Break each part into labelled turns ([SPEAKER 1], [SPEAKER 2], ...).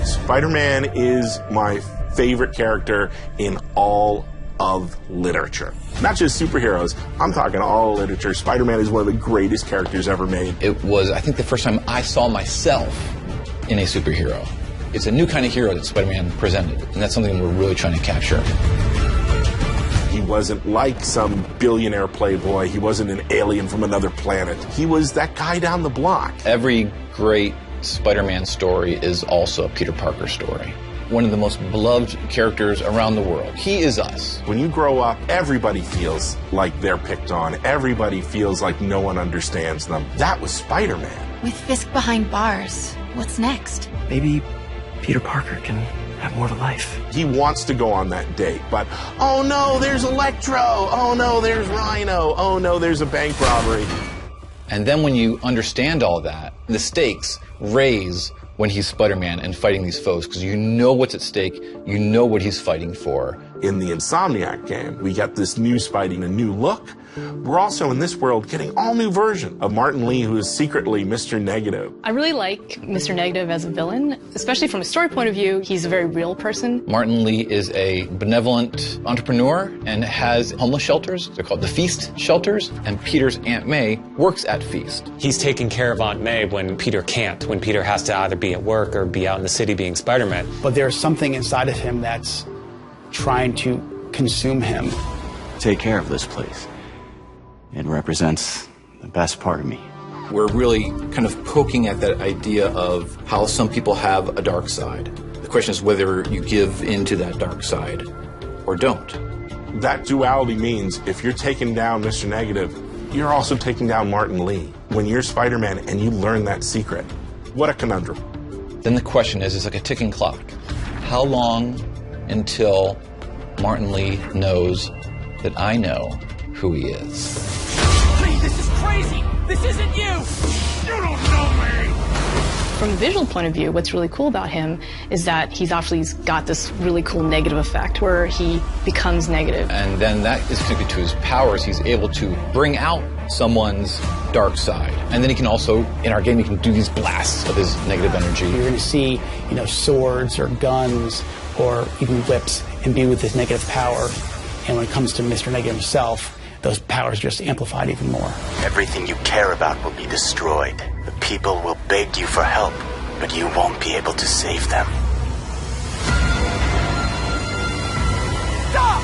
[SPEAKER 1] Spider-Man is my favorite character in all of literature. Not just superheroes, I'm talking all literature. Spider-Man is one of the greatest characters ever made.
[SPEAKER 2] It was, I think, the first time I saw myself in a superhero. It's a new kind of hero that Spider-Man presented, and that's something we're really trying to capture.
[SPEAKER 1] He wasn't like some billionaire playboy. He wasn't an alien from another planet. He was that guy down the block.
[SPEAKER 2] Every great Spider-Man story is also a Peter Parker story. One of the most beloved characters around the world. He is us.
[SPEAKER 1] When you grow up, everybody feels like they're picked on. Everybody feels like no one understands them. That was Spider-Man.
[SPEAKER 3] With Fisk behind bars, what's next?
[SPEAKER 4] Maybe Peter Parker can have more to life.
[SPEAKER 1] He wants to go on that date, but oh no, there's Electro. Oh no, there's Rhino. Oh no, there's a bank robbery.
[SPEAKER 2] And then when you understand all that, the stakes raise when he's Spider-Man and fighting these foes, because you know what's at stake, you know what he's fighting for.
[SPEAKER 1] In the Insomniac game, we get this new Spidey, a new look. We're also, in this world, getting all new version of Martin Lee, who is secretly Mr. Negative.
[SPEAKER 5] I really like Mr. Negative as a villain, especially from a story point of view. He's a very real person.
[SPEAKER 2] Martin Lee is a benevolent entrepreneur and has homeless shelters. They're called the Feast shelters, and Peter's Aunt May works at Feast.
[SPEAKER 6] He's taking care of Aunt May when Peter can't, when Peter has to either be at work or be out in the city being Spider-Man.
[SPEAKER 7] But there's something inside of him that's trying to consume him.
[SPEAKER 4] Take care of this place. It represents the best part of me.
[SPEAKER 2] We're really kind of poking at that idea of how some people have a dark side. The question is whether you give into that dark side or don't.
[SPEAKER 1] That duality means if you're taking down Mr. Negative, you're also taking down Martin Lee. When you're Spider-Man and you learn that secret, what a conundrum.
[SPEAKER 2] Then the question is, it's like a ticking clock. How long until Martin Lee knows that I know who he is?
[SPEAKER 8] This is crazy! This isn't you! You don't know me!
[SPEAKER 5] From a visual point of view, what's really cool about him is that he's actually got this really cool negative effect where he becomes negative.
[SPEAKER 2] And then that is connected to his powers. He's able to bring out someone's dark side. And then he can also, in our game, he can do these blasts of his negative energy.
[SPEAKER 7] You're going to see, swords or guns or even whips imbued with this negative power. And when it comes to Mr. Negative himself, those powers just amplified even more.
[SPEAKER 9] Everything you care about will be destroyed. The people will beg you for help, but you won't be able to save them.
[SPEAKER 8] Stop!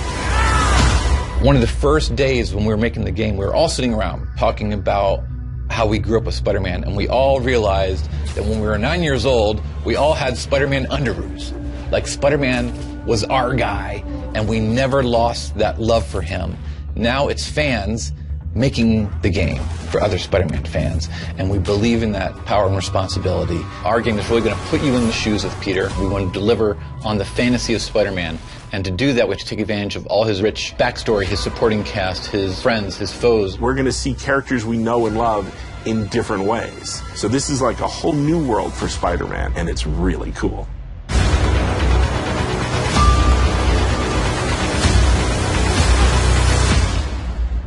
[SPEAKER 2] One of the first days when we were making the game, we were all sitting around talking about how we grew up with Spider-Man, and we all realized that when we were 9 years old, we all had Spider-Man underoos. Like Spider-Man was our guy, and we never lost that love for him. Now it's fans making the game for other Spider-Man fans, and we believe in that power and responsibility. Our game is really going to put you in the shoes of Peter. We want to deliver on the fantasy of Spider-Man, and to do that we have to take advantage of all his rich backstory, his supporting cast, his friends, his foes.
[SPEAKER 1] We're going to see characters we know and love in different ways. So this is like a whole new world for Spider-Man, and it's really cool.